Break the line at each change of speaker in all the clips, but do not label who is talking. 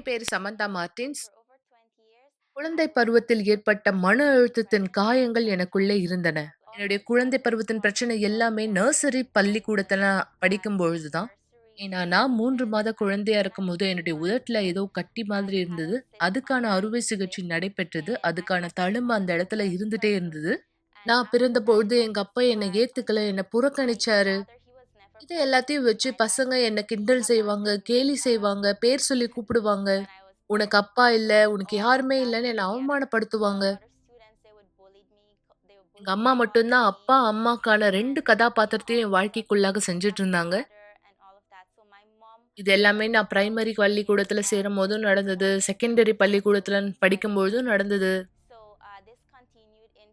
பேரு சமந்தா மார்டின்ஸ். குழந்தை பருவத்தில் ஏற்பட்ட மன அழுத்தத்தின் காயங்கள் எனக்குள்ளே இருந்தன. என்னுடைய குழந்தை பருவத்தின் பிரச்சனை எல்லாமே நர்சரி பள்ளிக்கூடத்துல படிக்கும் பொழுது தான். ஏன்னா, நான் 3 மாத குழந்தையா இருக்கும்போது என்னுடைய உதட்டுல ஏதோ கட்டி மாதிரி இருந்தது. அதுக்கான அறுவை சிகிச்சை நடைபெற்றது. அதுக்கான தழும்பு அந்த இடத்துல இருந்துட்டே இருந்தது. நான் பிறந்தபொழுது எங்க அப்பா என்ன ஏத்துக்கல, என்ன புறக்கணிச்சாரு. இது எல்லாத்தையும் வச்சு பசங்க என்ன கிண்டல் செய்வாங்க, கேலி செய்வாங்க, பேர் சொல்லி கூப்பிடுவாங்க. "உனக்கு அப்பா இல்ல, உனக்கு யாருமே இல்லன்னு" என்ன அவமானப்படுத்துவாங்க. எங்க அம்மா மட்டும் தான் அப்பா, அம்மாக்கான 2 கதாபாத்திரத்தையும் என் வாழ்க்கைக்குள்ளாக செஞ்சுட்டு இருந்தாங்க. இது எல்லாமே நான் பிரைமரி பள்ளிக்கூடத்துல சேரும்போதும் நடந்தது. செகண்டரி பள்ளிக்கூடத்துல படிக்கும்பொழுதும் நடந்தது.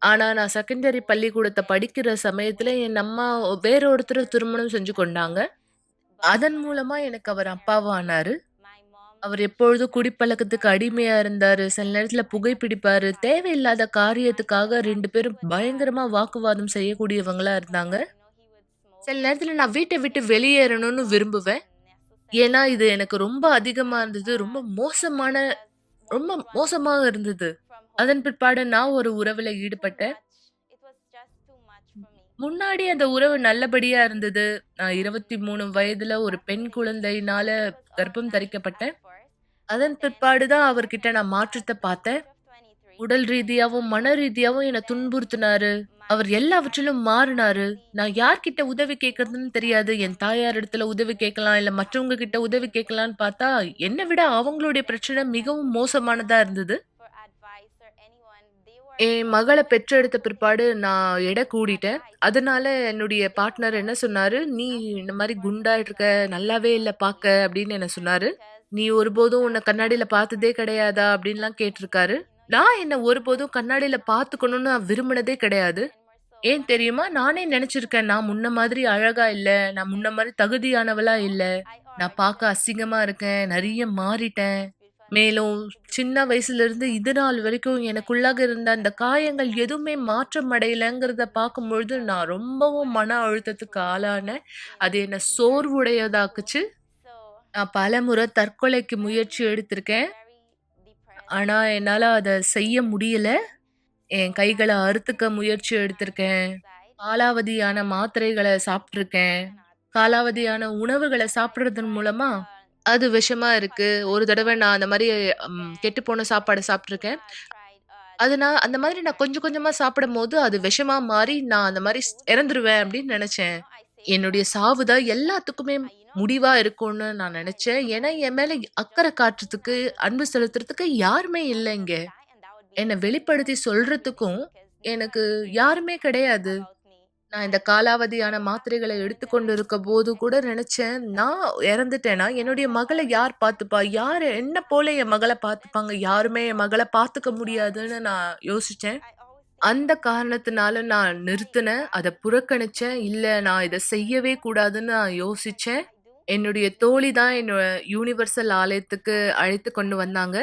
ஆனா, நான் செகண்டரி பள்ளிக்கூடத்த படிக்கிற சமயத்துல என் அம்மா வேற ஒருத்தர திருமணம் செஞ்சு கொண்டாங்க. அதன் மூலமா எனக்கு அவர் அப்பாவா ஆனாரு. அவர் எப்பொழுதும் குடிப்பழக்கத்துக்கு அடிமையா இருந்தாரு. சில நேரத்துல புகைப்பிடிப்பாரு. தேவையில்லாத காரியத்துக்காக 2 பேரும் பயங்கரமா வாக்குவாதம் செய்யக்கூடியவங்களா இருந்தாங்க. சில நேரத்துல நான் வீட்ட விட்டு வெளியேறணும்னு விரும்புவேன். ஏன்னா, இது எனக்கு ரொம்ப அதிகமா இருந்தது. ரொம்ப மோசமா இருந்தது. அதன் பிற்பாடு நான் ஒரு உறவுல ஈடுபட்டேன். முன்னாடி அந்த உறவு நல்லபடியா இருந்தது. நான் 23 வயதுல ஒரு பெண் குழந்தையினால கர்ப்பம் தரிக்கப்பட்டேன். அதன் பிற்பாடு தான் அவர்கிட்ட நான் மாற்றத்த பார்த்தேன். உடல் ரீதியாவும், மன ரீதியாவும் என்ன துன்புறுத்தினாரு. அவர் எல்லாவற்றிலும் மாறுனாரு. நான் யார்கிட்ட உதவி கேட்கறதுன்னு தெரியாது. என் தாயார் இடத்துல உதவி கேட்கலாம், இல்ல மற்றவங்க கிட்ட உதவி கேட்கலான்னு பார்த்தா, என்ன விட அவங்களுடைய பிரச்சனை மிகவும் மோசமானதா இருந்தது. என் மகள பெற்றெடுத்த பிற்பாடு நான் எடை கூடிட்டேன். அதனால என்னுடைய பார்ட்னர் என்ன சொன்னாரு, "நீ இந்த மாரி குண்டா இருக்க, நல்லாவே இல்ல பாக்க" அப்படின்னு என்ன சொன்னாரு. "நீ ஒருபோதும் உன்ன கண்ணாடில பார்த்ததே கிடையாதா?" அப்படின்லாம் கேட்டிருக்காரு. நான் என்ன ஒருபோதும் கண்ணாடில பார்த்துக்கணும்னு நான் விரும்பினதே கிடையாது. ஏன் தெரியுமா? நானே நெனச்சிருக்கேன், நான் முன்ன மாதிரி அழகா இல்ல. நான் முன்ன மாரி தகுதியானவளா இல்ல. நான் பார்க்க அசிங்கமா இருக்கேன். நெறைய மாறிட்டேன். மேலும் சின்ன வயசுலருந்து இது நாள் வரைக்கும் எனக்குள்ளாக இருந்த அந்த காயங்கள் எதுவுமே மாற்றம் அடையலங்கிறத பார்க்கும்பொழுது, நான் ரொம்பவும் மன அழுத்தத்துக்கு ஆளானேன். அது என்ன சோர்வுடையதாக்குச்சு. நான் பலமுறை தற்கொலைக்கு முயற்சி எடுத்திருக்கேன். ஆனா, என்னால அத செய்ய முடியல. என் கைகள அறுத்துக்க முயற்சி எடுத்திருக்கேன். காலாவதியான மாத்திரைகள சாப்ட்டுருக்கேன். காலாவதியான உணவுகள சாப்பிடுறதன் மூலமா, அது விஷமா இருக்கு. ஒரு தடவ நான் அந்த மாரி கெட்டுப்போன சாப்பாட சாப்ட்டுருக்கேன். அது நான் அந்த மாதிரி நான் கொஞ்சம் கொஞ்சமா சாப்பிடும்போது, அது விஷமா மாறி நான் அந்த மாரி இறந்துருவேன் அப்படின்னு நெனச்சேன். என்னுடைய சாவு தான் எல்லாத்துக்குமே முடிவா இருக்கும்னு நான் நெனச்சேன். ஏன்னா, என் மேல அக்கறை காட்டுறதுக்கு, அன்பு செலுத்துறதுக்கு யாருமே இல்ல இங்க. என்ன வெளிப்படுத்தி சொல்றதுக்கும் எனக்கு யாருமே கிடையாது. நான் இந்த காலாவதியான மாத்திரைகள எடுத்துக்கொண்டு இருக்கபோது கூட நெனச்சேன், நான் இறந்துட்டேன்னா, என்னுடைய மகள யார் பார்த்துப்பா? யாரு என்ன போல என் மகள பார்த்துப்பாங்க? யாருமே என் மகள பார்த்துக்க முடியாதுன்னு நான் யோசிச்சேன். அந்த காரணத்தினால நான் நிறுத்துனேன். அத புறக்கணிச்சேன். இல்ல நான் இத செய்யவே கூடாதுன்னு நான் யோசிச்சேன். என்னுடைய தோழி தான் என்ன யுனிவர்சல் ஆலயத்துக்கு அழைத்து கொண்டு வந்தாங்க.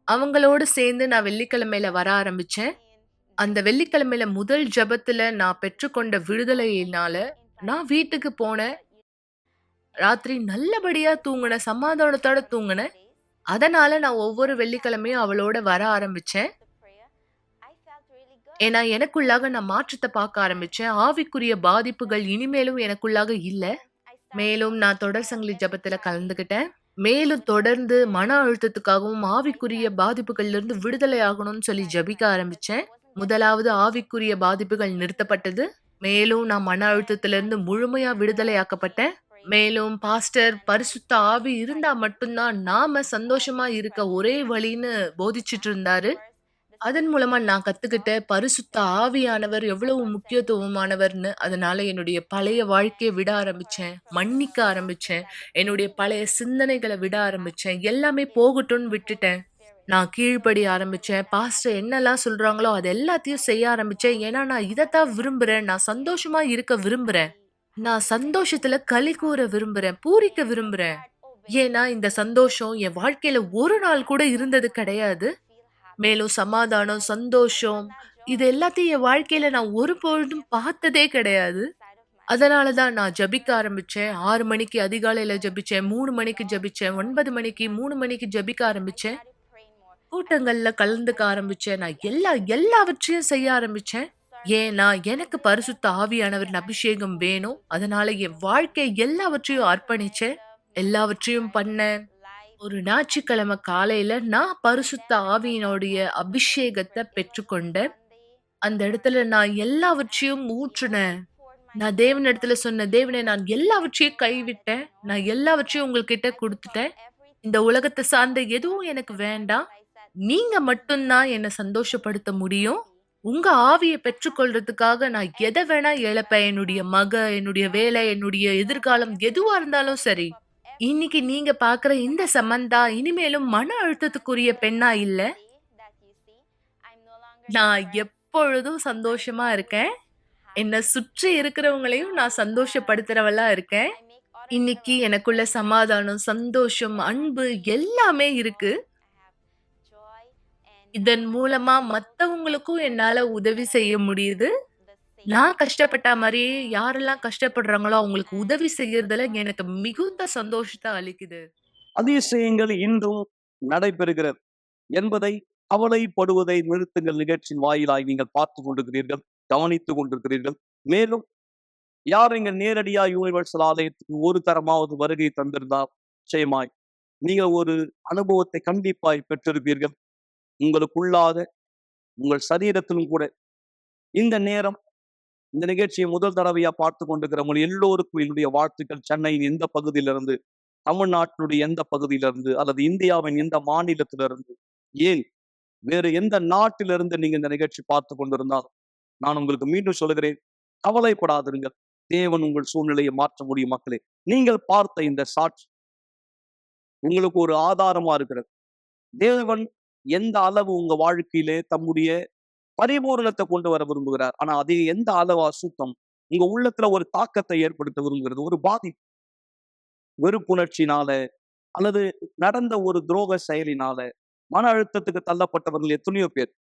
அவங்களோடு சேர்ந்து நான் வெள்ளிக்கிழமையில வர ஆரம்பிச்சேன். அந்த வெள்ளிக்கிழமையில முதல் ஜெபத்துல நான் பெற்றுக்கொண்ட விடுதலையினால, நான் வீட்டுக்கு போனேன். ராத்திரி நல்லபடியா தூங்குனேன். சமாதானத்தோட தூங்குனேன். அதனால நான் ஒவ்வொரு வெள்ளிக்கிழமையும் அவளோட வர ஆரம்பிச்சேன். ஏன்னா, எனக்குள்ளாக நான் மாற்றத்த பார்க்க ஆரம்பிச்சேன். ஆவிக்குரிய பாதிப்புகள் இனிமேலும் எனக்குள்ளாக இல்ல. மேலும் நான் தொடர் சங்கிலி ஜெபத்துல கலந்துக்கிட்டேன். மேலும் தொடர்ந்து மன அழுத்தத்துக்காகவும், ஆவிக்குரிய பாதிப்புகள்லிருந்து விடுதலை ஆகணும்னு சொல்லி ஜெபிக்க ஆரம்பிச்சேன். முதலாவது ஆவிக்குரிய பாதிப்புகள் நிறுத்தப்பட்டது. மேலும் நான் மன அழுத்தத்திலிருந்து முழுமையா விடுதலையாக்கப்பட்டேன். மேலும் பாஸ்டர் பரிசுத்த ஆவி இருந்தா மட்டும் தான் நாம சந்தோஷமா இருக்க ஒரே வழின்னு போதிச்சுட்டு இருந்தாரு. அதன் மூலமா நான் கத்துக்கிட்ட பரிசுத்த ஆவியானவர் எவ்வளவு முக்கியத்துவமானவர்ன்னு. அதனால என்னுடைய பழைய வாழ்க்கைய விட ஆரம்பிச்சேன். மன்னிக்க ஆரம்பிச்சேன். என்னுடைய பழைய சிந்தனைகள விட ஆரம்பிச்சேன். எல்லாமே போகட்டும்னு விட்டுட்டேன். நான் கீழ்ப்படிய ஆரம்பிச்சேன். பாஸ்டர் என்னலாம் சொல்றாங்களோ, அது எல்லாத்தையும் செய்ய ஆரம்பிச்சேன். ஏன்னா, நான் இதத்தான் விரும்புறேன். நான் சந்தோஷமா இருக்க விரும்புறேன். நான் சந்தோஷத்துல களி கூற விரும்புறேன். பூரிக்க விரும்புறேன். ஏன்னா, இந்த சந்தோஷம் என் வாழ்க்கையில ஒரு நாள் கூட இருந்தது கிடையாது. மேலும் சமாதானம், சந்தோஷம் இது எல்லாத்தையும் என் வாழ்க்கையில நான் ஒருபொழுதும் பார்த்ததே கிடையாது. அதனால தான் நான் ஜெபிக்க ஆரம்பிச்சேன். 6 மணிக்கு அதிகாலையில ஜெபிச்சேன். 3 மணிக்கு ஜெபிச்சேன். 9 மணிக்கு, 3 மணிக்கு ஜெபிக்க ஆரம்பிச்சேன். கூட்டங்கள்ல கலந்துக்க ஆரம்பிச்சேன். நான் எல்லாவற்றையும் செய்ய ஆரம்பிச்சேன். ஏன்னா, எனக்கு பரிசுத்த ஆவியானவரின் அபிஷேகம் வேணும். அதனால என் வாழ்க்கை எல்லாவற்றையும் அர்ப்பணிச்சேன். எல்லாவற்றையும் பண்ணேன். ஒரு ஞாயிற்றுக்கிழமை காலையில நான் பரிசுத்த ஆவியினுடைய அபிஷேகத்த பெற்றுக்கொண்டேன். அந்த இடத்துல நான் எல்லாவற்றையும் ஊற்றுனேன். நான் தேவனிடத்துல சொன்னேன், "தேவனே நான் எல்லாவற்றையும் கைவிட்டேன். நான் எல்லாவற்றையும் உங்கள்கிட்ட குடுத்துட்டேன். இந்த உலகத்த சார்ந்த எதுவும் எனக்கு வேண்டாம். நீங்க மட்டும் தான் என்ன சந்தோஷப்படுத்த முடியும். உங்க ஆவிய பெற்றுக்கொள்றதுக்காக நான் எத வேணா இழப்பேன். என்னுடைய என்னுடைய வேலை, என்னுடைய எதிர்காலம் எதுவா இருந்தாலும் சரி. இன்னைக்கு நீங்க பார்க்குற இந்த சமந்தா இனிமேலும் மன அழுத்தத்துக்குரிய பெண்ணா இல்ல. நான் எப்பொழுதும் சந்தோஷமா இருக்கேன். என்ன சுற்றி இருக்கிறவங்களையும் நான் சந்தோஷப்படுத்துறவளா இருக்கேன். இன்னைக்கு எனக்குள்ள சமாதானம், சந்தோஷம், அன்பு எல்லாமே இருக்கு. இதன் மூலமா மத்தவங்களுக்கும் என்னால உதவி செய்ய முடியுது. நான் கஷ்டப்பட்டா மாரியே யாரெல்லாம் கஷ்டப்படுறாங்களோ அவங்களுக்கு உதவி செய்யறதுல எனக்கு மிகுந்த சந்தோஷத்த அளிக்குது.
அதிசயங்கள் இன்றும் நடைபெறுகிறது என்பதை கவலைப்படுவதை நிறுத்துங்கள் நிகழ்ச்சியின் வாயிலாய் நீங்கள் பார்த்து கொண்டிருக்கிறீர்கள், கவனித்துக் கொண்டிருக்கிறீர்கள். மேலும் யார் இங்க நேரடியா யூனிவர்சல் ஆலயத்துக்கு ஒரு தரமாவது வருகை தந்திருந்தால் நிச்சயமாய் நீங்கள் ஒரு அனுபவத்தை கண்டிப்பாய் பெற்றிருப்பீர்கள். உங்களுக்குள்ளாத உங்கள் சரீரத்திலும் கூட இந்த நேரம் இந்த நிகழ்ச்சியை முதல் தடவையா பார்த்து கொண்டிருக்கிறவங்க எல்லோருக்கும் என்னுடைய வாழ்த்துக்கள். சென்னையின் எந்த பகுதியிலிருந்து, தமிழ்நாட்டினுடைய எந்த பகுதியிலிருந்து, அல்லது இந்தியாவின் எந்த மாநிலத்திலிருந்து, ஏன் வேறு எந்த நாட்டிலிருந்து நீங்க இந்த நிகழ்ச்சி பார்த்து கொண்டிருந்தால் நான் உங்களுக்கு மீண்டும் சொல்லுகிறேன், கவலைப்படாதிருங்கள். தேவன் உங்கள் சூழ்நிலையை மாற்ற முடியும். மக்களே, நீங்கள் பார்த்த இந்த சாட்சி உங்களுக்கு ஒரு ஆதாரமா இருக்கிறது. தேவன் எந்த அளவு உங்க வாழ்க்கையிலே தம்முடைய பரிபூரணத்தை கொண்டு வர விரும்புகிறார். ஆனா அது எந்த அளவு அசுத்தம் உங்க உள்ளத்துல ஒரு தாக்கத்தை ஏற்படுத்த விரும்புகிறது. ஒரு பாதிப்பு, வெறுப்புணர்ச்சினால அல்லது நடந்த ஒரு துரோக செயலினால மன அழுத்தத்துக்கு தள்ளப்பட்டவர்கள் எத்தனையோ பேர்.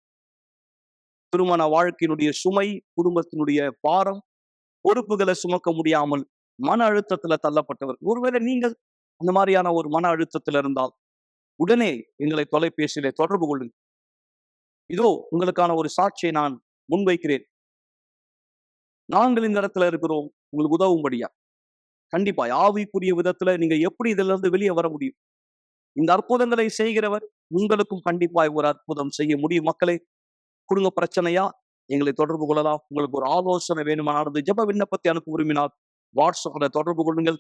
திருமண வாழ்க்கையினுடைய சுமை, குடும்பத்தினுடைய பாரம், பொறுப்புகளை சுமக்க முடியாமல் மன அழுத்தத்துல தள்ளப்பட்டவர். ஒருவேளை நீங்கள் அந்த மாதிரியான ஒரு மன அழுத்தத்தில் இருந்தால் உடனே எங்களை தொலைபேசியிலே தொடர்பு கொள்ளுங்கள். இதோ உங்களுக்கான ஒரு சாட்சியை நான் முன்வைக்கிறேன். நாங்கள் இந்த இடத்துல இருக்கிறோம் உங்களுக்கு உதவும்படியா. கண்டிப்பா ஆவிக்குரிய விதத்துல நீங்க எப்படி இதுல இருந்து வெளியே வர முடியும்? இந்த அற்புதங்களை செய்கிறவர் உங்களுக்கும் கண்டிப்பாய் ஒரு அற்புதம் செய்ய முடியும். மக்களே, குடும்ப பிரச்சனையா எங்களை தொடர்பு கொள்ளலாம். உங்களுக்கு ஒரு ஆலோசனை வேணுமானால் ஜெப விண்ணப்பத்தை அனுப்ப விரும்பினால் வாட்ஸ்அப்ல தொடர்பு கொள்ளுங்கள்.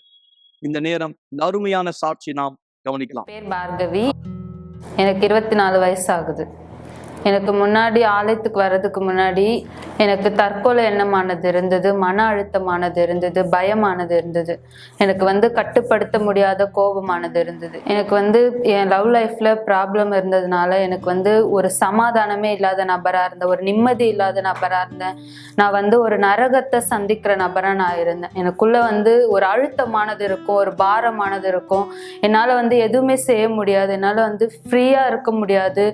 இந்த நேரம் இந்த அருமையான சாட்சி நாம் கவனிக்கலாம்.
பேர் பார்கவி. எனக்கு 24 வயசு ஆகுது. எனக்கு முன்னாடி ஆலயத்துக்கு வர்றதுக்கு முன்னாடி எனக்கு தற்கொலை எண்ணமானது இருந்தது, மன அழுத்தமானது இருந்தது, பயமானது இருந்தது. எனக்கு கட்டுப்படுத்த முடியாத கோபமானது இருந்தது. எனக்கு என் லவ் லைஃப்ல ப்ராப்ளம் இருந்ததுனால எனக்கு ஒரு சமாதானமே இல்லாத நபராக இருந்தேன், ஒரு நிம்மதி இல்லாத நபராக இருந்தேன். நான் ஒரு நரகத்தை சந்திக்கிற நபராக நான் இருந்தேன். எனக்குள்ள ஒரு அழுத்தமானது இருக்கும், ஒரு பாரமானது இருக்கும். என்னால் எதுவுமே செய்ய முடியாது, என்னால் ஃப்ரீயாக இருக்க முடியாது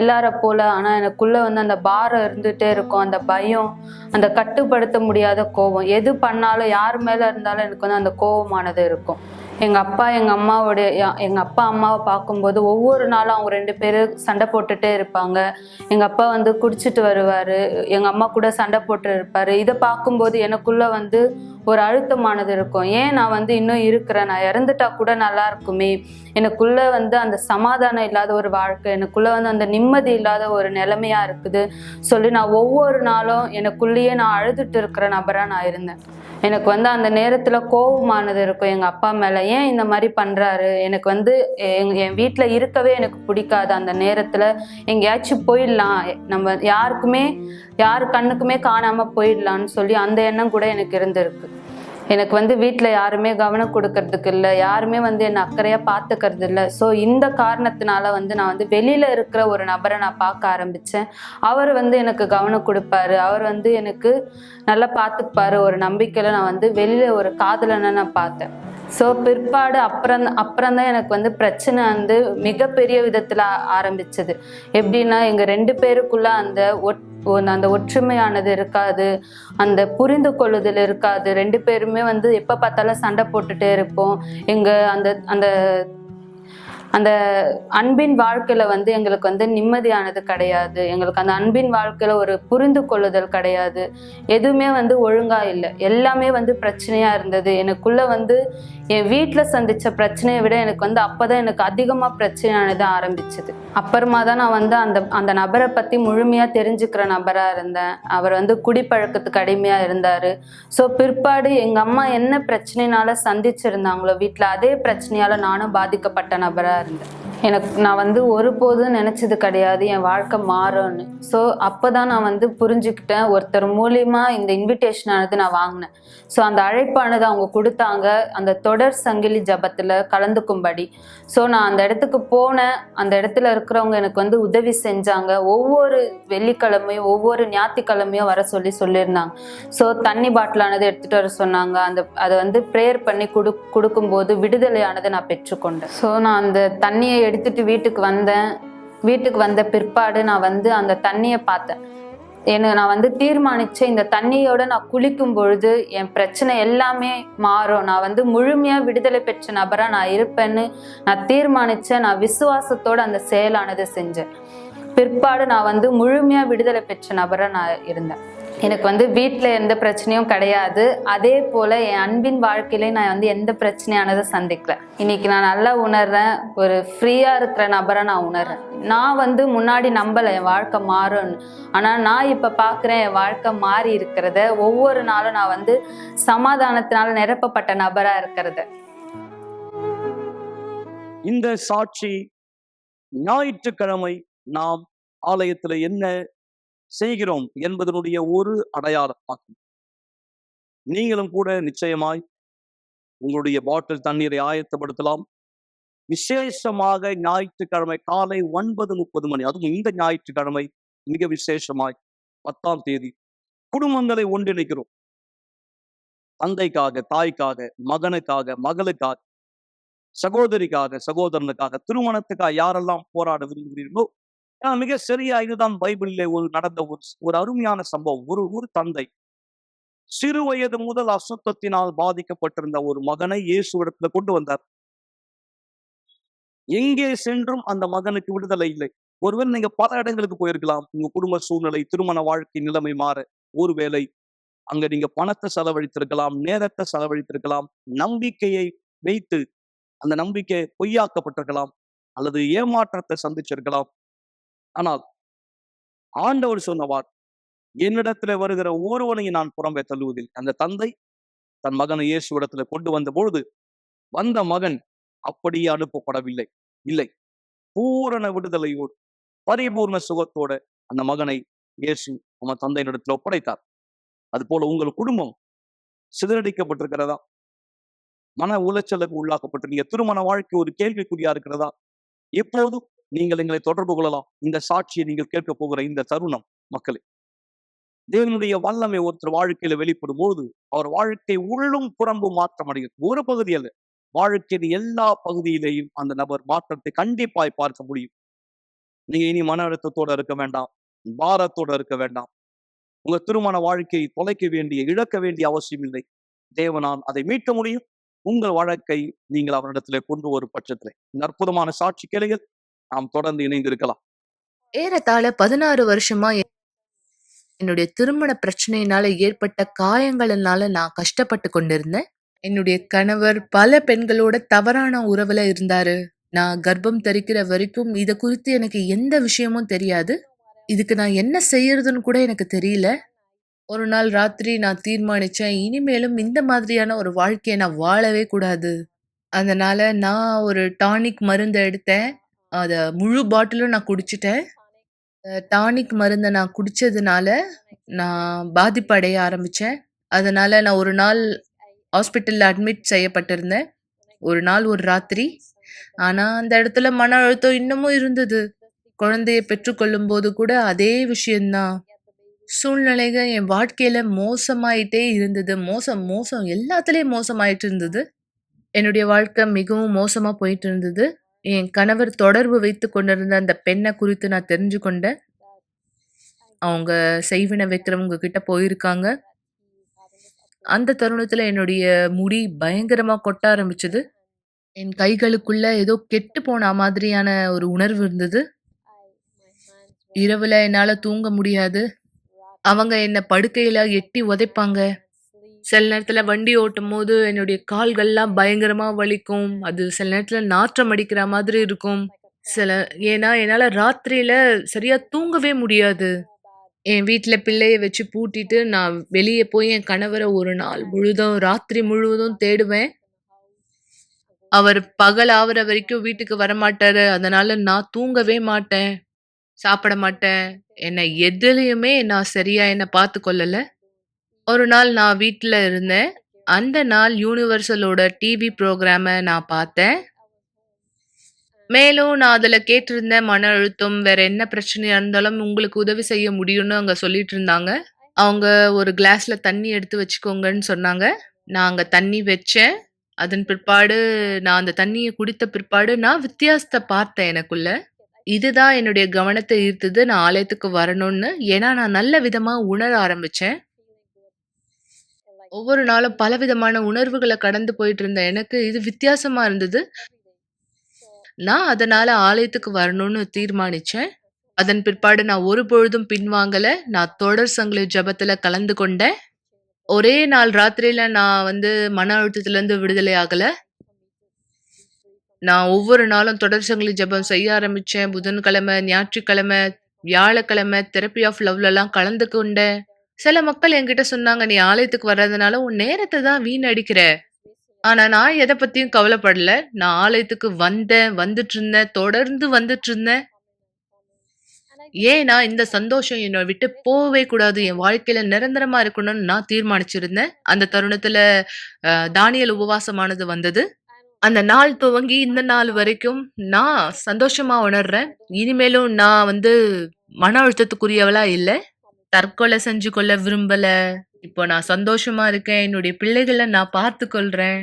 எல்லார போல. ஆனால் எனக்குள்ள அந்த பாரம் இருந்துகிட்டே இருக்கும், அந்த பயம், அந்த கட்டுப்படுத்த முடியாத கோபம். எது பண்ணாலும் யார் மேலே இருந்தாலும் எனக்கு அந்த கோபமானது இருக்கும். எங்கள் அப்பா அம்மாவை பார்க்கும்போது ஒவ்வொரு நாளும் அவங்க 2 பேரும் சண்டை போட்டுகிட்டே இருப்பாங்க. எங்கள் அப்பா குடிச்சிட்டு வருவார், எங்கள் அம்மா கூட சண்டை போட்டு இருப்பார். இதை பார்க்கும்போது எனக்குள்ளே ஒரு அழுத்தமானது இருக்கும். ஏன் நான் இன்னும் இருக்கிறேன், நான் இறந்துட்டா கூட நல்லா இருக்குமே. எனக்குள்ளே அந்த சமாதானம் இல்லாத ஒரு வாழ்க்கை, எனக்குள்ளே அந்த நிம்மதி இல்லாத ஒரு நிலைமையாக இருக்குது சொல்லி நான் ஒவ்வொரு நாளும் எனக்குள்ளேயே நான் அழுதுட்டு இருக்கிற நபராக நான் இருந்தேன். எனக்கு அந்த நேரத்தில் கோபமானது இருக்கும் எங்கள் அப்பா மேலே. ஏன் இந்த மாதிரி பண்ணுறாரு, எனக்கு என் வீட்டில் இருக்கவே எனக்கு பிடிக்காது. அந்த நேரத்தில் எங்கேயாச்சும் போயிடலாம், நம்ம யார் கண்ணுக்குமே காணாமல் போயிடலான்னு சொல்லி அந்த எண்ணம் கூட எனக்கு இருந்திருக்கு. எனக்கு வீட்டில் யாருமே கவனம் கொடுக்கறதுக்கு இல்லை, யாருமே என்னை அக்கறையாக பார்த்துக்கிறது இல்லை. ஸோ இந்த காரணத்தினால நான் வெளியில் இருக்கிற ஒரு நபரை நான் பார்க்க ஆரம்பித்தேன். அவர் எனக்கு கவனம் கொடுப்பாரு, அவர் எனக்கு நல்லா பார்த்துப்பாரு. ஒரு நம்பிக்கையில் நான் வெளியில் ஒரு காதலனை நான் பார்த்தேன். ஸோ பிற்பாடு அப்புறம்தான் எனக்கு வந்து பிரச்சனை வந்து மிகப்பெரிய விதத்தில் ஆரம்பிச்சது. எப்படின்னா எங்கள் 2 பேருக்குள்ள அந்த ஒற்றுமையானது இருக்காது, அந்த புரிந்து கொள்ளுதல் இருக்காது. 2 பேருமே வந்து எப்போ பார்த்தாலும் சண்டை போட்டுட்டே இருப்போம். எங்கள் அந்த அந்த அந்த அன்பின் வாழ்க்கையில வந்து எங்களுக்கு வந்து நிம்மதியானது கிடையாது. எங்களுக்கு அந்த அன்பின் வாழ்க்கையில ஒரு புரிந்து கொள்ளுதல் கிடையாது. எதுவுமே வந்து ஒழுங்கா இல்லை. எல்லாமே வந்து பிரச்சனையா இருந்தது. எனக்குள்ள வந்து என் வீட்டில் சந்திச்ச பிரச்சனையை விட எனக்கு வந்து அப்பதான் எனக்கு அதிகமாக பிரச்சனையானது ஆரம்பிச்சது. அப்புறமா தான் நான் வந்து அந்த நபரை பற்றி முழுமையாக தெரிஞ்சுக்கிற நபராக இருந்தேன். அவர் வந்து குடிப்பழக்கத்துக்கு அடிமையாக இருந்தார். ஸோ பிற்பாடு எங்கள் அம்மா என்ன பிரச்சனைனால சந்திச்சிருந்தாங்களோ வீட்டில், அதே பிரச்சனையால் நானும் பாதிக்கப்பட்ட நபராக இருந்தேன். நான் வந்து ஒருபோதும் நினச்சது கிடையாது என் வாழ்க்கை மாறும்னு. ஸோ அப்போ தான் நான் வந்து புரிஞ்சுக்கிட்டேன். ஒருத்தர் மூலியமா இந்த இன்விடேஷன் ஆனது நான் வாங்கினேன். ஸோ அந்த அழைப்பானது அவங்க கொடுத்தாங்க, அந்த தொடர் சங்கிலி ஜபத்தில் கலந்துக்கும்படி. ஸோ நான் அந்த இடத்துக்கு போனேன். அந்த இடத்துல இருக்கிறவங்க எனக்கு வந்து உதவி செஞ்சாங்க. ஒவ்வொரு வெள்ளிக்கிழமையும் ஒவ்வொரு ஞாயிற்றுக்கிழமையும் வர சொல்லியிருந்தாங்க. ஸோ தண்ணி பாட்டிலானது எடுத்துகிட்டு வர சொன்னாங்க. அதை வந்து ப்ரேயர் பண்ணி கொடுக்கும்போது விடுதலையானது நான் பெற்றுக்கொண்டேன். ஸோ நான் அந்த தண்ணியை எடுத்துட்டு வீட்டுக்கு வந்த பிற்பாடு நான் வந்து அந்த தண்ணியை பார்த்தேன். நான் வந்து தீர்மானிச்சேன், இந்த தண்ணியோட நான் குளிக்கும் பொழுது என் பிரச்சனை எல்லாமே மாறும், நான் வந்து முழுமையா விடுதலை பெற்ற நபரா நான் இருப்பேன்னு நான் தீர்மானிச்சேன். நான் விசுவாசத்தோட அந்த செயலானது செஞ்சேன். பிற்பாடு நான் வந்து முழுமையா விடுதலை பெற்ற நபரா நான் இருந்தேன். எனக்கு வந்து வீட்டில் எந்த பிரச்சனையும் கிடையாது. அதே போல் என் அன்பின் வாழ்க்கையிலே நான் வந்து எந்த பிரச்சனையானதை சந்திக்கல. இன்னைக்கு நான் நல்லா உணர்றேன், ஒரு ஃப்ரீயாக இருக்கிற நபரை நான் உணர்றேன். நான் வந்து முன்னாடி நம்பலை என் வாழ்க்கை மாறும்னு. ஆனால் நான் இப்போ பார்க்குறேன் என் வாழ்க்கை மாறி இருக்கிறத. ஒவ்வொரு நாளும் நான் வந்து சமாதானத்தினால நிரப்பப்பட்ட நபராக இருக்கிறத.
இந்த சாட்சி ஞாயிற்றுக்கிழமை நாம் ஆலயத்தில் என்ன செய்கிறோம் என்பதனுடைய ஒரு அடையாளமாகும். நீங்களும் கூட நிச்சயமாய் உங்களுடைய பாட்டில் தண்ணீரை ஆயத்தப்படுத்தலாம். விசேஷமாக ஞாயிற்றுக்கிழமை காலை 9:30 மணி, அதுவும் இந்த ஞாயிற்றுக்கிழமை மிக விசேஷமாய் 10ஆம் தேதி குடும்பங்களை ஒன்றிணைக்கிறோம். தந்தைக்காக, தாய்க்காக, மகனுக்காக, மகளுக்காக, சகோதரிக்காக, சகோதரனுக்காக, திருமணத்துக்காக யாரெல்லாம் போராட விரும்புகிறீர்களோ, மிக சரியா இதுதான் பைபிளிலே நடந்த ஒரு அருமையான சம்பவம். ஒரு தந்தை சிறு வயது முதல் அசுத்தத்தினால் பாதிக்கப்பட்டிருந்த ஒரு மகனை இயேசுவிடத்துல கொண்டு வந்தார். எங்கே சென்றும் அந்த மகனுக்கு விடுதலை இல்லை. ஒருவேளை நீங்க பல இடங்களுக்கு போயிருக்கலாம். உங்க குடும்ப சூழ்நிலை, திருமண வாழ்க்கை நிலைமை மாற, ஒருவேளை அங்க நீங்க பணத்தை செலவழித்திருக்கலாம், நேரத்தை செலவழித்திருக்கலாம், நம்பிக்கையை வைத்து அந்த நம்பிக்கை பொய்யாக்கப்பட்டிருக்கலாம், அல்லது ஏமாற்றத்தை சந்திச்சிருக்கலாம். ஆனால் ஆண்டவர் சொன்னவார், என்னிடத்துல வருகிற ஒருவனையும் நான் புறம்பே தள்ளுவதில். அந்த தந்தை தன் மகனை இயேசுவிடத்துல கொண்டு வந்த பொழுது வந்த மகன் அப்படியே அனுப்பப்படவில்லை. இல்லை, பூரண விடுதலையோடு பரிபூர்ண சுகத்தோட அந்த மகனை இயேசு நம்ம தந்தையினிடத்துல ஒப்படைத்தார். அது போல உங்கள் குடும்பம் சிதறடிக்கப்பட்டிருக்கிறதா? மன உளைச்சலுக்கு உள்ளாக்கப்பட்டிருக்கீங்க? திருமண வாழ்க்கை ஒரு கேள்விக்குறியா இருக்கிறதா? எப்போதும் நீங்கள் எங்களை தொடர்பு கொள்ளலாம். இந்த சாட்சியை நீங்கள் கேட்க போகிற இந்த தருணம் மக்களே, தேவனுடைய வல்லமை ஒருத்தர் வாழ்க்கையில வெளிப்படும் போது அவர் வாழ்க்கை உள்ளும் புறம்பும் மாற்றம் அடையும். ஒரு பகுதி அல்ல, வாழ்க்கையின் எல்லா பகுதியிலேயும் அந்த நபர் மாற்றத்தை கண்டிப்பாய் பார்க்க முடியும். நீங்க இனி மன அழுத்தத்தோட இருக்க வேண்டாம், பாரத்தோட இருக்க வேண்டாம். உங்க திருமண வாழ்க்கையை இழக்க வேண்டிய அவசியம் இல்லை. தேவனால் அதை மீட்க முடியும். உங்கள் வழக்கை நீங்கள் அவரிடத்துல கொண்டு ஒரு பட்சத்துல இந்த அற்புதமான சாட்சி கேளுங்கள். நாம் தொடர்ந்து இணைந்திருக்கலாம்.
ஏறத்தாழ 16 வருஷமா என்னுடைய திருமண பிரச்சனையினால ஏற்பட்ட காயங்களினால நான் கஷ்டப்பட்டு கொண்டிருந்தேன். என்னுடைய கணவர் பல பெண்களோட தவறான உறவுல இருந்தாரு. நான் கர்ப்பம் தரிக்கிற வரைக்கும் இத குறித்து எனக்கு எந்த விஷயமும் தெரியாது. இதுக்கு நான் என்ன செய்யறதுன்னு கூட எனக்கு தெரியல. ஒரு நாள் ராத்திரி நான் தீர்மானிச்சேன், இனிமேலும் இந்த மாதிரியான ஒரு வாழ்க்கைய நான் வாழவே கூடாது. அதனால நான் ஒரு டானிக் மருந்து எடுத்தேன். அத முழு பாட்டிலும் நான் குடிச்சுட்டேன். டானிக் மருந்த நான் குடிச்சதுனால நான் பாதிப்படைய ஆரம்பிச்சேன். அதனால நான் ஒரு நாள் ஹாஸ்பிட்டல்ல அட்மிட் செய்யப்பட்டிருந்தேன். ஒரு நாள் ஒரு ராத்திரி. ஆனா அந்த இடத்துல மன அழுத்தம் இன்னமும் இருந்தது. குழந்தைய பெற்றுக்கொள்ளும்போது கூட அதே விஷயம்தான். சூழ்நிலைகள் என் வாழ்க்கையில மோசமாயிட்டே இருந்தது. மோசம் எல்லாத்துலயும் மோசமாயிட்டு இருந்தது. என்னுடைய வாழ்க்கை மிகவும் மோசமா போயிட்டு இருந்தது. என் கணவர் தொடர்பு வைத்துக் கொண்டிருந்த அந்த பெண்ண குறித்து நான் தெரிஞ்சு கொண்டேன். அவங்க செய்வினை வைக்கிறவங்க கிட்ட போயிருக்காங்க. அந்த தருணத்துல என்னுடைய முடி பயங்கரமா கொட்ட ஆரம்பிச்சது. என் கைகளுக்குள்ள ஏதோ கெட்டு போன மாதிரியான ஒரு உணர்வு இருந்தது. இரவுல என்னால தூங்க முடியாது. அவங்க என்ன படுக்கையில எட்டி உதைப்பாங்க. சில நேரத்துல வண்டி ஓட்டும்போது என்னுடைய கால்கள்லாம் பயங்கரமா வலிக்கும். அது சில நேரத்துல நாற்றம் அடிக்கிற மாதிரி இருக்கும். சில ஏன்னா என்னால ராத்திரியில சரியா தூங்கவே முடியாது. என் வீட்ல பிள்ளைய வச்சு பூட்டிட்டு நான் வெளிய போய் என் கணவர ஒரு நாள் முழுதும், ராத்திரி முழுவதும் தேடுவேன். அவர் பகல் ஆவுற வரைக்கும் வீட்டுக்கு வரமாட்டாரு. அதனால நான் தூங்கவே மாட்டேன். சாப்பிட மாட்டேன். எதுலயுமே நான் சரியா பார்த்துக் கொள்ளல. ஒரு நாள் நான் வீட்ல இருந்தேன். அந்த நாள் யூனிவர்சலோட டிவி புரோகிராம நான் பார்த்தேன். மேலும் நான் அதுல கேட்டிருந்தேன், மன அழுத்தம், வேற என்ன பிரச்சனையா இருந்தாலும் உங்களுக்கு உதவி செய்ய முடியும்னு அங்க சொல்லிட்டு இருந்தாங்க. அவங்க ஒரு கிளாஸ்ல தண்ணி எடுத்து வச்சுக்கோங்கன்னு சொன்னாங்க. நான் அங்க தண்ணி வச்சேன். அதன் பிற்பாடு நான் அந்த தண்ணிய குடித்த பிற்பாடு நான் வித்தியாசத்த பார்த்தேன் எனக்குள்ள. இதுதான் என்னுடைய கவனத்த ஈர்த்தது. நான் ஆலயத்துக்கு வரணும்னு. ஏன்னா நான் நல்ல விதமா உணர ஆரம்பிச்சேன். ஒவ்வொரு நாளும் பலவிதமான உணர்வுகள கடந்து போயிட்டு இருந்த எனக்கு இது வித்தியாசமா இருந்தது. நான் அதனால ஆலயத்துக்கு வரணும்னு தீர்மானிச்சேன். அதன் பிற்பாடு நான் ஒரு பொழுதும் பின்வாங்கல. நான் தொடர் சங்கிலி ஜெபத்துல கலந்து கொண்டேன். ஒரே நாள் ராத்திரியில நான் மன அழுத்தத்திலிருந்து விடுதலை ஆகல. நான் ஒவ்வொரு நாளும் தொடர் சங்கிலி ஜெபம் செய்ய ஆரம்பிச்சேன். புதன்கிழமை, ஞாயிற்றுக்கிழமை, வியாழக்கிழமை தெரப்பி ஆஃப் லவ்லலாம் கலந்து கொண்டேன். சில மக்கள் என்கிட்ட சொன்னாங்க, "நீ ஆலயத்துக்கு வர்றதுனால உன் நேரத்த தான் வீணடிக்கிற." ஆனா நான் எத பத்தியும் கவலைப்படல. நான் ஆலயத்துக்கு வந்தேன், வந்துட்டுருந்தேன், தொடர்ந்து வந்துட்டுருந்தேன். ஏன்னா, இந்த சந்தோஷம் என்ன விட்டு போவே கூடாது. என் வாழ்க்கையில நிரந்தரமா இருக்கணும்னு நான் தீர்மானிச்சிருந்தேன். அந்த தருணத்துல தானியேல் உபவாசமானது வந்தது. அந்த நாள் துவங்கி இந்த நாள் வரைக்கும் நான் சந்தோஷமா உணர்றேன். இனிமேலும் நான் மன அழுத்தத்துக்குரியவளா இல்ல. தற்கொலை செஞ்சு கொள்ள விரும்பல. இப்போ நான் சந்தோஷமா இருக்கேன். என்னுடைய பிள்ளைகள நான் பார்த்துக் கொள்றேன்.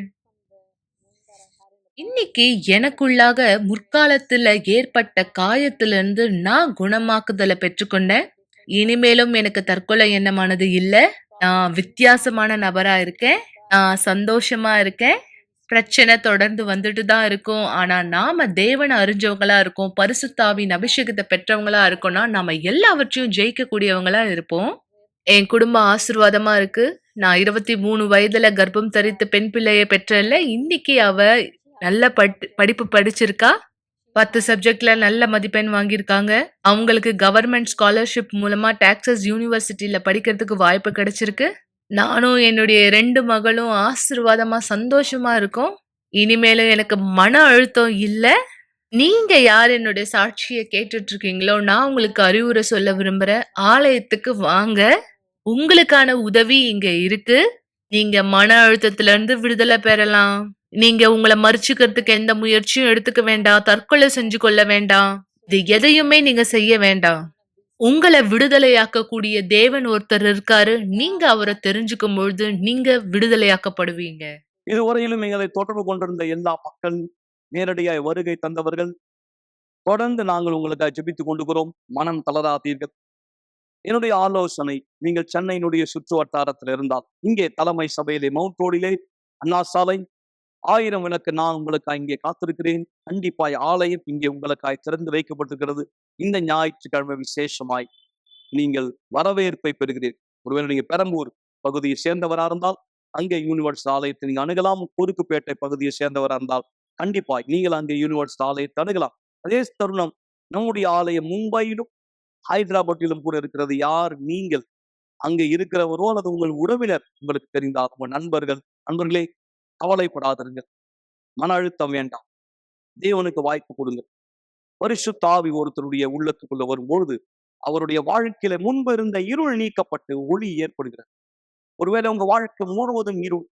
இன்னைக்கு எனக்குள்ளாக முற்காலத்துல ஏற்பட்ட காயத்திலிருந்து நான் குணமாக்குதல பெற்றுக்கொண்டேன். இனிமேலும் எனக்கு தற்கொலை எண்ணமானது இல்ல. நான் வித்தியாசமான நபரா இருக்கேன். நான் சந்தோஷமா இருக்கேன். பிரச்சனை தொடர்ந்து வந்துட்டு தான் இருக்கும். ஆனா நாம தேவன அறிஞ்சவங்களா இருக்கோம். பரிசுத்த ஆவியின் அபிஷேகத்த பெற்றவங்களா இருக்கோம்னா, நாம எல்லாவற்றையும் ஜெயிக்கக்கூடியவங்களா இருப்போம். என் குடும்பம் ஆசீர்வாதமா இருக்கு. நான் 23 வயதுல கர்ப்பம் தரித்து பெண் பிள்ளைய பெற்றேன்ல. இன்னைக்கு அவ நல்ல படிப்பு படிச்சிருக்கா. 10 சப்ஜெக்ட்ல நல்ல மதிப்பெண் வாங்கியிருக்காங்க. அவங்களுக்கு கவர்ன்மெண்ட் ஸ்காலர்ஷிப் மூலமா டெக்சாஸ் யூனிவர்சிட்டில படிக்கிறதுக்கு வாய்ப்பு கிடைச்சிருக்கு. நானும் என்னுடைய 2 மகளும் ஆசீர்வாதமா, சந்தோஷமா இருக்கோம். இனிமேலும் எனக்கு மன அழுத்தம் இல்ல. நீங்க யார் என்னுடைய சாட்சிய கேட்டுட்டு இருக்கீங்களோ, நான் உங்களுக்கு அறிவுரை சொல்ல விரும்புறேன். ஆலயத்துக்கு வாங்க. உங்களுக்கான உதவி இங்க இருக்கு. நீங்க மன அழுத்தத்துல இருந்து விடுதலை பெறலாம். நீங்க உங்கள மறிச்சுக்கிறதுக்கு எந்த முயற்சியும் எடுத்துக்க வேண்டாம். தற்கொலை செஞ்சு கொள்ள வேண்டாம். இது எதையுமே நீங்க செய்ய வேண்டாம். உங்கள விடுதலையாக்கக்கூடிய தேவன் ஒருத்தர் இருக்காரு. நீங்க அவர தெரிஞ்சுக்கும் பொழுது நீங்க விடுதலையாக்கப்படுவீங்க.
இதுவரையிலும் எங்களை தொடர்பு கொண்டிருந்த எல்லா மக்கள், நேரடியாய் வருகை தந்தவர்கள், தொடர்ந்து நாங்கள் உங்களுக்காக ஜெபித்துக் கொண்டிருக்கிறோம். மனம் தளராதீர்கள். என்னுடைய ஆலோசனை, நீங்கள் சென்னையினுடைய சுற்று வட்டாரத்தில் இருந்தால், இங்கே தலைமை சபையிலே மவுண்ட் ரோடிலே அண்ணா சாலை 1000 விளக்கு நான் உங்களுக்காக இங்கே காத்திருக்கிறேன். கண்டிப்பாய் ஆலயம் இங்கே உங்களுக்காய் திறந்து வைக்கப்பட்டிருக்கிறது. இந்த ஞாயிற்றுக்கிழமை விசேஷமாய் நீங்கள் வரவேற்பை பெறுகிறீர்கள். ஒருவேளை நீங்க பெரம்பூர் பகுதியை சேர்ந்தவரா இருந்தால் அங்கே யூனிவர்ஸ் ஆலயத்தை நீங்க அணுகலாம். குறுக்குப்பேட்டை பகுதியை சேர்ந்தவரா இருந்தால் கண்டிப்பாய் நீங்கள் அங்கே யூனிவர்ஸ் ஆலயத்தை அணுகலாம். அதே தருணம் நம்முடைய ஆலயம் மும்பையிலும் ஹைதராபாத்திலும் கூட இருக்கிறது. யார் நீங்கள் அங்கே இருக்கிறவரோ அல்லது உங்கள் உறவினர் உங்களுக்கு தெரிந்தால் உங்கள் நண்பர்களே கவலைப்படாதீர்கள். மன அழுத்தம் வேண்டாம். தேவனுக்கு வாய்ப்பு கொடுங்க. பரிசுத்த ஆவி ஒருத்தருடைய உள்ளத்துக்குள்ள வரும்பொழுது அவருடைய வாழ்க்கையில முன்பு இருந்த இருள் நீக்கப்பட்டு ஒளி ஏற்படுகிறது. ஒருவேளை உங்க வாழ்க்கை முழுவதும் இருள்.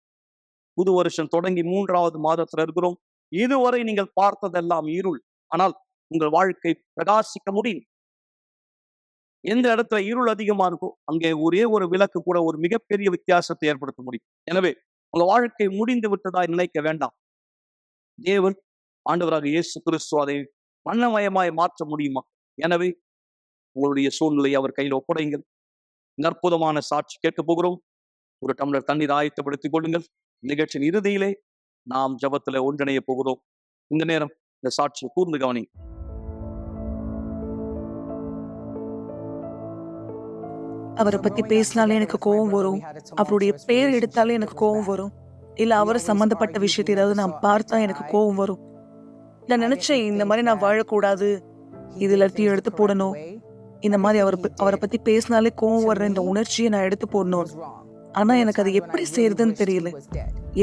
புது வருஷம் தொடங்கி 3வது மாதத்துல இருக்கிறோம். இதுவரை நீங்கள் பார்த்ததெல்லாம் இருள். ஆனால் உங்கள் வாழ்க்கை பிரகாசிக்க முடியும். எந்த இடத்துல இருள் அதிகமா இருக்கோ அங்கே ஒரே ஒரு விளக்கு கூட ஒரு மிகப்பெரிய வித்தியாசத்தை ஏற்படுத்த முடியும். எனவே உங்க வாழ்க்கை முடிந்து விட்டதா நினைக்க வேண்டாம். தேவன் ஆண்டவராக இயேசு கிறிஸ்து அதை வண்ணமயமாய் மாற்ற முடியுமா? எனவே உங்களுடைய சூழ்நிலையை அவர் கையில் ஒப்படைங்கள். அற்புதமான சாட்சி கேட்க போகிறோம். ஒரு டம்ளர் தண்ணீர் ஆயத்தப்படுத்திக் கொள்ளுங்கள். நிகழ்ச்சியின் இறுதியிலே நாம் ஜெபத்துல ஒன்றிணைய போகிறோம். இந்த நேரம் இந்த சாட்சியை கூர்ந்து கவனி.
அவரை பத்தி பேசினாலே எனக்கு கோவம் வரும். அவருடைய பேர் எடுத்தாலே எனக்கு கோவம் வரும். இல்ல அவர் சம்பந்தப்பட்ட விஷயத்தை ஏதாவது நான் பார்த்தா எனக்கு கோவம் வரும். நான் நினைச்சேன் இந்த மாதிரி நான் வாழக்கூடாது, இது எல்லாத்தையும் எடுத்து போடணும். இந்த மாதிரி அவரை பத்தி பேசினாலே கோவம் வர்ற இந்த உணர்ச்சியை நான் எடுத்து போடணும். ஆனா எனக்கு அது எப்படி செய்யறதுன்னு தெரியல,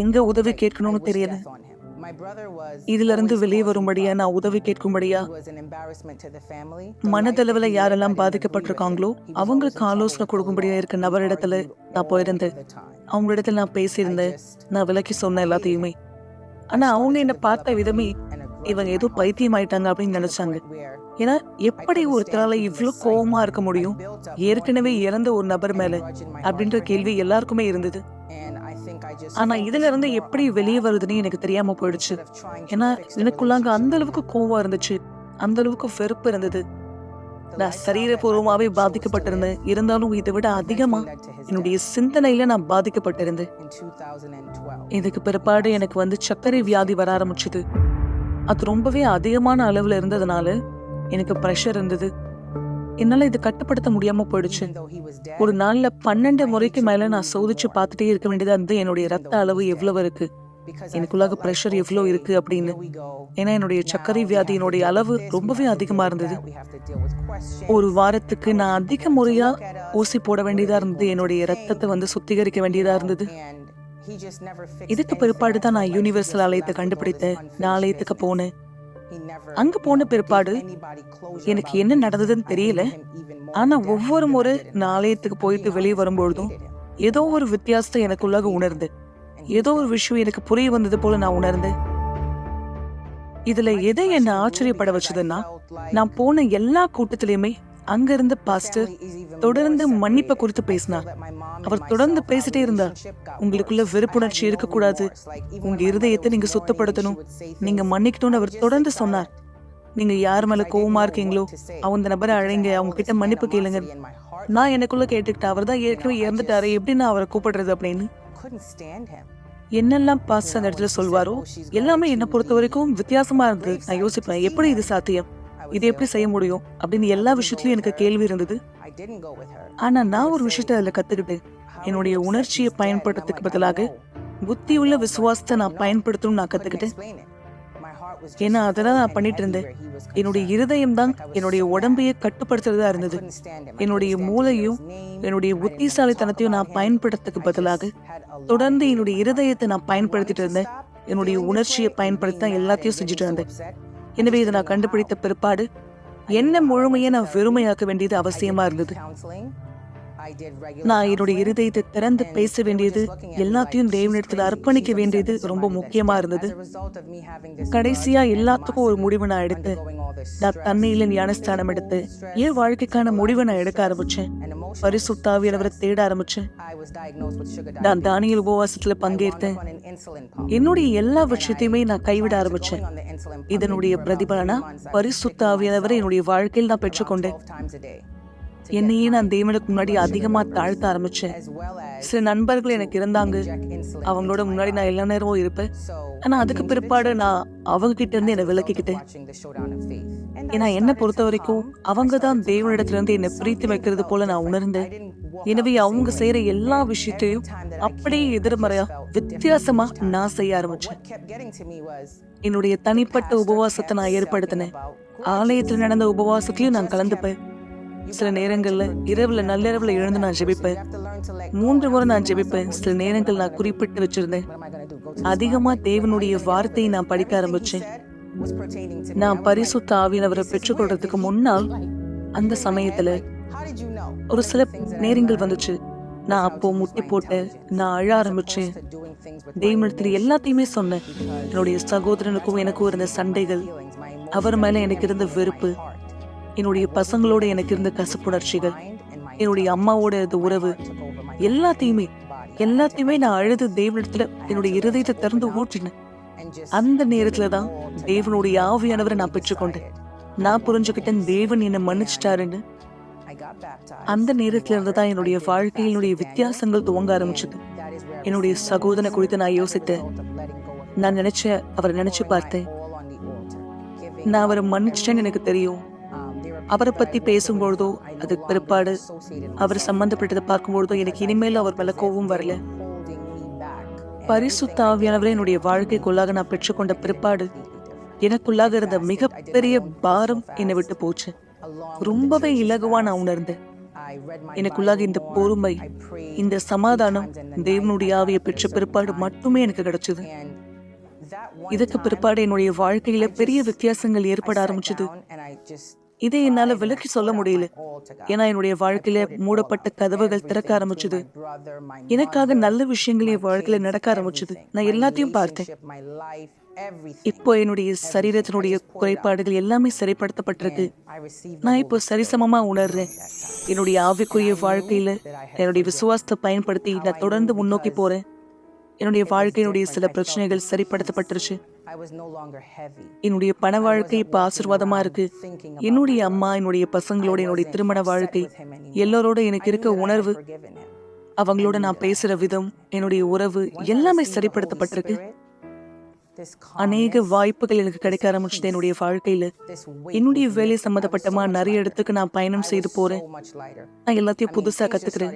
எங்க உதவி கேட்கணும்னு தெரியல. இதுல இருந்து வெளியே வரும்படியா, நான் உதவி கேட்கும்படியா, மனதளவுல யாரெல்லாம் பாதிக்கப்பட்டிருக்காங்களோ அவங்களுக்கு ஆலோசனை கொடுக்கும்படியா இருக்க நபரிடத்துல நான் போயிருந்தேன். அவங்களிடத்துல நான் பேசியிருந்தேன், நான் விலக்கி சொன்னேன் எல்லாத்தையுமே. ஆனா அவங்க என்ன பார்த்த விதமே இவங்க ஏதோ பைத்தியம் ஆயிட்டாங்க அப்படின்னு நினைச்சாங்க. ஏன்னா எப்படி ஒருத்தரால இவ்வளவு கோவமா இருக்க முடியும் ஏற்கனவே இறந்த ஒரு நபர் மேல அப்படின்ற கேள்வி எல்லாருக்குமே இருந்தது. ஆனா இதுல இருந்து எப்படி வெளியே வருதுன்னு எனக்கு தெரியாம போயிடுச்சு. ஏன்னா எனக்குள்ளாங்க அந்த அளவுக்கு கோவம் இருந்துச்சு, அந்த அளவுக்கு வெறுப்பு இருந்தது. நான் சரீரபூர்வமாவே பாதிக்கப்பட்டிருந்தேன். இருந்தாலும் இதை விட அதிகமா என்னுடைய சிந்தனையில நான் பாதிக்கப்பட்டிருந்தேன். இதுக்கு பிற்பாடு எனக்கு சர்க்கரை வியாதி வர ஆரம்பிச்சுது. அது ரொம்பவே அதிகமான அளவுல இருந்ததுனால எனக்கு பிரஷர் இருந்தது. என்னால இது கட்டுப்படுத்த முடியாம போயிடுச்சு. ஒரு நாள்ல 12 முறைக்கு மேல நான் சோதிச்சு பார்த்துட்டே இருக்க வேண்டியதா இருந்து என்னுடைய ரத்த அளவு எவ்வளவு இருக்கு, எனக்குள்ளாக பிரஷர் எவ்வளவு இருக்கு அப்படின்னு. ஏன்னா என்னுடைய சர்க்கரை வியாதியினுடைய அளவு ரொம்பவே அதிகமா இருந்தது. ஒரு வாரத்துக்கு நான் அதிக முறையா ஊசி போட வேண்டியதா இருந்தது. என்னுடைய ரத்தத்தை சுத்திகரிக்க வேண்டியதா இருந்தது. இதுக்கு பிற்பாடுதான் நான் யூனிவர்சல் ஆலயத்தை கண்டுபிடித்தேன். நான் ஆலயத்துக்கு போனேன். அங்க போன பிற்பாடு எனக்கு என்ன நடந்ததுன்னு தெரியல. ஆனா ஒவ்வொரு முறை நான் ஆலயத்துக்கு போயிட்டு வெளியே வரும்பொழுதும் ஏதோ ஒரு வித்தியாசத்தை எனக்குள்ளாக உணர்ந்தேன். ஏதோ ஒரு விஷயம் எனக்கு புரிய வந்தது போல நான் உணர்ந்தேன். இதுல எதை என்ன ஆச்சரியப்பட வச்சதுன்னா, நான் போன எல்லா கூட்டத்திலயுமே அங்க இருந்த பாஸ்டர் தொடர்ந்து மன்னிப்பை குறித்து பேசினார். அவர் தொடர்ந்து பேசிட்டே இருந்தார். உங்களுக்குள்ள வெறுப்புணர்ச்சி இருக்கக்கூடாது, உங்க இருதயத்தை நீங்க சுத்தப்படுத்தணும், நீங்க மன்னிக்கணும்னு அவர் தொடர்ந்து சொன்னார். நீங்க யார் மேல கோவமா இருக்கீங்களோ அந்த நபரை அழைங்க, அவங்க கிட்ட மன்னிப்பு கேளுங்க. நான் எனக்குள்ள கேட்டுக்கிட்டேன், அவர் தான் ஏற்கனவே இறந்துட்டாரு, எப்படி நான் அவரை கூப்பிடுறது அப்படின்னு. என்னெல்லாம் பாஸ்டர் அந்த இடத்துல சொல்வாரோ எல்லாமே என்னை பொறுத்த வரைக்கும் வித்தியாசமா இருந்தது. நான் யோசிப்பேன், எப்படி இது சாத்தியம், இது எப்படி செய்ய முடியும் அப்படின்னு. எல்லா விஷயத்திலயும் எனக்கு கேள்வி இருந்தது. ஆனா நான் ஒரு விஷயத்த அதுல கத்துக்கிட்டேன். என்னுடைய உணர்ச்சியை பயன்படுத்துறதுக்கு பதிலாக புத்தியுள்ள விசுவாசத்தை நான் பயன்படுத்தணும்னு நான் கத்துக்கிட்டேன். ஏன்னா அதெல்லாம் நான் பண்ணிட்டு இருந்தேன். என்னுடைய இருதயம் தான் என்னுடைய உடம்பையே கட்டுப்படுத்துறதா இருந்தது. என்னுடைய மூளையும் என்னுடைய புத்திசாலித்தனத்தையும் நான் பயன்படுத்துறதுக்கு பதிலாக தொடர்ந்து என்னுடைய இருதயத்தை நான் பயன்படுத்திட்டு இருந்தேன். என்னுடைய உணர்ச்சியை பயன்படுத்தி எல்லாத்தையும் செஞ்சுட்டு இருந்தேன். எனவே இதை நான் கண்டுபிடித்த பிற்பாடு என்ன முழுமையை நான் வெறுமையாக்க வேண்டியது அவசியமா இருந்தது. நான் என்னுடைய இருதயத்தை திறந்து பேச வேண்டியது, எல்லாத்தையும் தேவனிடத்தில் அர்ப்பணிக்க வேண்டியது ரொம்ப முக்கியமா இருந்தது. கடைசியா எல்லாத்துக்கும் ஒரு முடிவு நான் எடுத்தேன். நான் தண்ணியில ஞானஸ்தானம் எடுத்து என் வாழ்க்கைக்கான முடிவை நான் எடுக்க ஆரம்பிச்சேன். பரிசுத்த ஆவியானவரை தேட ஆரம்பிச்சேன். நான் தானியேல் உபவாசத்துல பங்கேற்றேன். என்னுடைய எல்லா விஷயத்தையுமே நான் கைவிட ஆரம்பிச்சேன். இதனுடைய பிரதிபலனா பரிசுத்த ஆவியானவரை என்னுடைய வாழ்க்கையில் நான் பெற்றுக்கொண்டேன். என்னையே நான் தேவனுக்கு முன்னாடி அதிகமா தாழ்த்த ஆரம்பிச்சேன். சில நண்பர்கள் எனக்கு இருந்தாங்க, அவங்களோட முன்னாடி நான் எல்லா நேரமும் இருப்பேன். ஆனா அதுக்கு பிற்பாடு நான் அவங்க கிட்ட இருந்து என்னை விலக்கிக்கிட்டேன். ஏன்னா என்னை பொறுத்த வரைக்கும் அவங்க தான் தேவனிடத்துல இருந்து என்னை பிரித்து வைக்கிறது போல நான் உணர்ந்தேன். எனவே அவங்க செய்யற எல்லா விஷயத்தையும் அப்படியே எதிர்மறையா வித்தியாசமா நான் செய்ய ஆரம்பிச்சேன். என்னுடைய தனிப்பட்ட உபவாசத்தை நான் ஏற்படுத்தினேன். ஆலயத்துல நடந்த உபவாசத்தையும் நான் கலந்துப்பேன். சில நேரங்கள்ல இரவுல நள்ளிரவுல எழுந்து நான் ஜெபிப்பேன். 3 முறை நான் ஜெபிப்பேன். சில நேரங்கள் நான் குறிப்பிட்டு வச்சிருந்தேன். அதிகமா தேவனுடைய வார்த்தையை நான் படிக்க ஆரம்பிச்சேன். நான் பரிசுத்த ஆவியானவரை பெற்றுக்கொள்றதுக்கு முன்னால் அந்த சமயத்துல ஒரு சில நேரங்கள் வந்துச்சு. நான் அப்போ முட்டி போட்டேன், நான் அழ ஆரம்பிச்சேன். தேவனிடத்துல எல்லாத்தையுமே சொன்னேன். என்னுடைய சகோதரனுக்கும் எனக்கும் இருந்த சண்டைகள், அவர் மேல எனக்கு இருந்த வெறுப்பு, என்னுடைய பசங்களோட எனக்கு இருந்த கசப்புணர்ச்சிகள், என்னுடைய அம்மாவோட இருந்த உறவு, எல்லாத்தையுமே நான் அழுது தேவனிடத்துல என்னுடைய இருதயத்தை திறந்து ஊற்றினேன். அந்த நேரத்துல தான் தேவனுடைய ஆவியானவரை நான் பெற்றுக்கொண்டேன். நான் புரிஞ்சுக்கிட்டேன் தேவன் என்னை மன்னிச்சிட்டாருன்னு. அந்த நேரத்துல இருந்து தான் என்னுடைய வாழ்க்கையினுடைய வித்தியாசங்கள் துவங்க ஆரம்பிச்சது. என்னுடைய சகோதரனை குறித்து நான் யோசித்தேன். நான் அவரை நினைச்சு பார்த்தேன். நான் அவரை மன்னிச்சிட்டேன்னு எனக்கு தெரியும். அவரை பத்தி பேசும்பொழுதோ அதுக்கு பிற்பாடு அவர் சம்பந்தப்பட்டதை பார்க்கும்பொழுதோ எனக்கு இனிமேல் அவர் மேல கோபம் வரல. பரிசுத்த ஆவியானவரை என்னுடைய வாழ்க்கைக்குள்ளாக நான் பெற்றுக்கொண்ட பிற்பாடு எனக்குள்ளாக இருந்த மிகப்பெரிய பாரம் என்னை விட்டு போச்சு. ரொம்பவே இலகுவா நான் உணர்ந்தேன். எனக்குள்ளாக இந்த பொறுமை, இந்த சமாதானம் தேவனுடைய ஆவியை பெற்ற பிற்பாடு மட்டுமே எனக்கு கிடைச்சது. இதுக்கு பிற்பாடு என்னுடைய வாழ்க்கையில பெரிய வித்தியாசங்கள் ஏற்பட ஆரம்பிச்சது. இதை என்னால விலக்கி சொல்ல முடியல. ஏன்னா என்னுடைய வாழ்க்கையில மூடப்பட்ட கதவுகள் திறக்க ஆரம்பிச்சது. எனக்காக நல்ல விஷயங்கள் என் வாழ்க்கையில நடக்க ஆரம்பிச்சது. நான் எல்லாத்தையும் பார்த்தேன். இப்போ என்னுடைய சரீரத்தினுடைய குறைபாடுகள் எல்லாமே சரிப்படுத்தப்பட்டிருக்கு. நான் இப்போ சரிசமமா உணர்றேன். என்னுடைய ஆவிக்குரிய வாழ்க்கையில என்னுடைய விசுவாசத்தை பயன்படுத்தி நான் தொடர்ந்து முன்னோக்கி போறேன். என்னுடைய வாழ்க்கையினுடைய சில பிரச்சனைகள் சரிப்படுத்தப்பட்டுருச்சு. என்னுடைய பண வாழ்க்கை இப்ப ஆசீர்வாதமா இருக்கு. என்னுடைய அம்மா, என்னுடைய பசங்களோட என்னுடைய திருமண வாழ்க்கை, எல்லாரோட எனக்கு இருக்க உணர்வு, அவங்களோட நான் பேசுற விதம், என்னுடைய உறவு எல்லாமே சரிப்படுத்தப்பட்டிருக்கு. அநேக வாய்ப்புகள் எனக்கு கிடைக்க ஆரம்பிச்சது. என்னுடைய வாழ்க்கையில என்னுடைய வேலை சம்பந்தப்பட்டமா நிறைய இடத்துக்கு நான் பயணம் செய்து போறேன். நான் எல்லாத்தையும் புதுசா கத்துக்கிறேன்.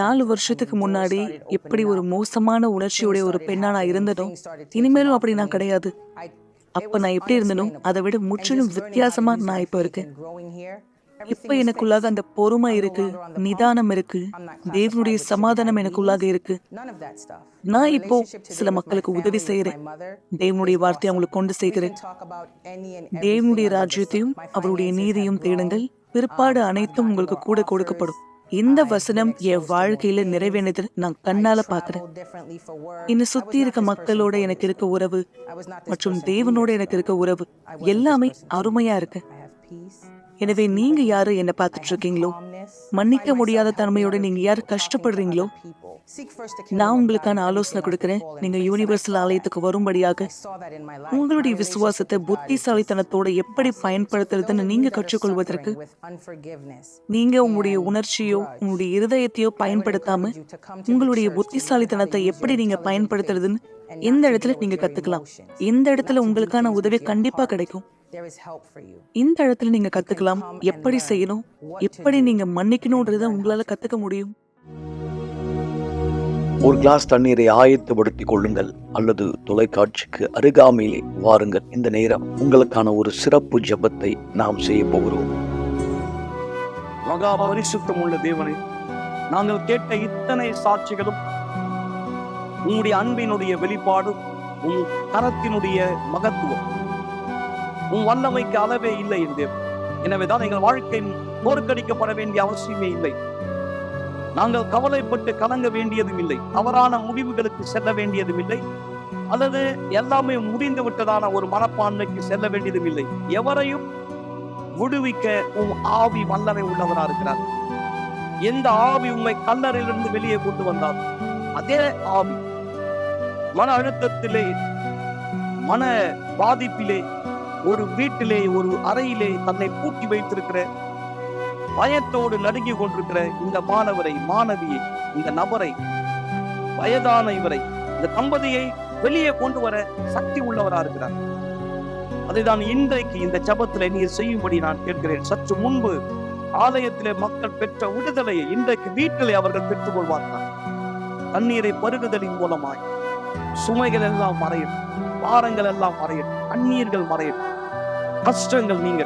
4 வருஷத்துக்கு முன்னாடி எப்படி ஒரு மோசமான உணர்ச்சியுடைய ஒரு பெண்ணா நான் இருந்தனோ, இனிமேலும் அப்படி நான் கிடையாது. அப்ப நான் எப்படி இருந்தனோ அதை விட முற்றிலும் வித்தியாசமா நான் இப்ப இருக்கேன். இப்ப எனக்குள்ளாக அந்த பொறுமை இருக்கு, நிதானம் இருக்கு, தேவனுடைய சமாதானம் எனக்குள்ளாக இருக்கு. நான் இப்போ சில மக்களுக்கு உதவி செய்யறேன். தேவனுடைய வார்த்தையை அவங்களுக்கு கொண்டு சேர்க்கிறேன். தேவனுடைய ராஜ்யத்தையும் அவருடைய நீதியும் தேடுங்கள், பிற்பாடு அனைத்தும் உங்களுக்கு கூட கொடுக்கப்படும். இந்த வசனம் என் வாழ்க்கையில நிறைவேறது நான் கண்ணால பாக்குறேன். என்னை சுத்தி இருக்க மக்களோட எனக்கு இருக்க உறவு மற்றும் தேவனோட எனக்கு இருக்க உறவு எல்லாமே அருமையா இருக்கு. எனவே நீங்க யாரு என்ன பார்த்துட்டு இருக்கீங்களோ, மன்னிக்க முடியாத தன்மையோட நீங்க யாரு கஷ்டப்படுறீங்களோ, நான் உங்களுக்கான ஆலோசனை கொடுக்கிறேன். நீங்க யூனிவர்சல் ஆலயத்துக்கு வரும்படியாக உங்களுடைய விசுவாசத்தை புத்திசாலித்தனத்தோட எப்படி பயன்படுத்துறதுன்னு நீங்க கற்றுக்கொள்வதற்கு, நீங்க உங்களுடைய உணர்ச்சியோ உங்களுடைய இருதயத்தையோ பயன்படுத்தாம உங்களுடைய புத்திசாலித்தனத்தை எப்படி நீங்க பயன்படுத்துறதுன்னு இந்த இடத்துல நீங்க கத்துக்கலாம். இந்த இடத்துல உங்களுக்கான உதவி கண்டிப்பா கிடைக்கும். இந்த இடத்துல நீங்க கத்துக்கலாம் எப்படி செய்யணும், எப்படி நீங்க மன்னிக்கணும்ன்றத உங்களால கத்துக்க முடியும்.
ஒரு கிளாஸ் தண்ணீரை ஆயத்தப்படுத்திக் கொள்ளுங்கள் அல்லது தொலைக்காட்சிக்கு அருகாமையிலே வாருங்கள். இந்த நேரம் உங்களுக்கான ஒரு சிறப்பு ஜெபத்தை நாம் செய்ய போகிறோம்.
மகா பரிசுத்தம் உள்ள தேவனே, நாங்கள் கேட்ட இத்தனை சாட்சிகளும் உங்களுடைய அன்பினுடைய வெளிப்பாடு, உன் கரத்தினுடைய மகத்துவம், உன் வல்லமைக்கு அளவே இல்லை என்று. எனவேதான் எங்கள் வாழ்க்கை தோற்கடிக்கப்பட வேண்டிய அவசியமே இல்லை. நாங்கள் கவலைப்பட்டு கலங்க வேண்டியதும் இல்லை. தவறான முடிவுகளுக்கு செல்ல வேண்டியதும் இல்லை. அல்லது எல்லாமே முடிந்து விட்டதான ஒரு மனப்பான்மைக்கு செல்ல வேண்டியதும் இல்லை. எவரையும் விடுவிக்க உன் ஆவி வல்லமை உள்ளவரா இருக்கிறார். எந்த ஆவி உண்மை கல்லறையிலிருந்து வெளியே கொண்டு வந்தார், அதே ஆவி மன அழுத்தத்திலே, மன பாதிப்பிலே, ஒரு வீட்டிலே, ஒரு அறையிலே தன்னை பூட்டி வைத்திருக்கிற, பயத்தோடு நடுங்கி கொண்டிருக்கிற இந்த மாணவரை, மாணவியை, இந்த நபரை, வயதான இவரை, இந்த தம்பதியை வெளியே கொண்டு வர சக்தி உள்ளவரா இருக்கிறார். அதைதான் இன்றைக்கு இந்த ஜெபத்திலே நீர் செய்யும்படி நான் கேட்கிறேன். சற்று முன்பு ஆலயத்திலே மக்கள் பெற்ற விடுதலையை இன்றைக்கு வீட்டிலே அவர்கள் பெற்றுக் கொள்வார்கள். தண்ணீரை பருகுதலின் மூலமாய் சுமைகள் எல்லாம் மறையும், பாரங்கள் எல்லாம் மறையும், கண்ணீர்கள் மறையும், கஷ்டங்கள் நீங்க.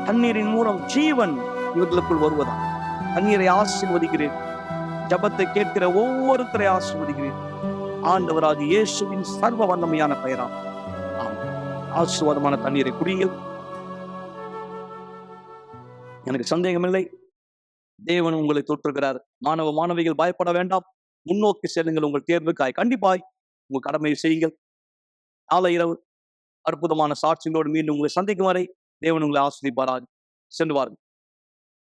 தண்ணீரின் மூலம் ஜீவன் இவர்களுக்குள் வருவதா. தண்ணீரை ஆசீர்வதிக்கிறேன். ஜெபத்தை கேட்கிற ஒவ்வொருத்தரை ஆசீர்வதிக்கிறேன். ஆண்டவராகிய இயேசுவின் சர்வ வல்லமையான பெயரால் ஆசீர்வாதமான தண்ணீரை குடியுங்கள். எனக்கு சந்தேகமில்லை, தேவன் உங்களை தொற்றுகிறார். மாணவ மாணவிகள் பயப்பட வேண்டாம். முன்னோக்கி செல்லுங்கள். உங்கள் தேர்வுக்காய் கண்டிப்பாய் உங்கள் கடமையை செய்யுங்கள். நாளை இரவு அற்புதமான சாட்சிகளோடு மீண்டும் உங்களை சந்திக்கும் வரை தேவன் உங்களை ஆசீர்வதிப்பாராக. சென்று வாருங்கள்.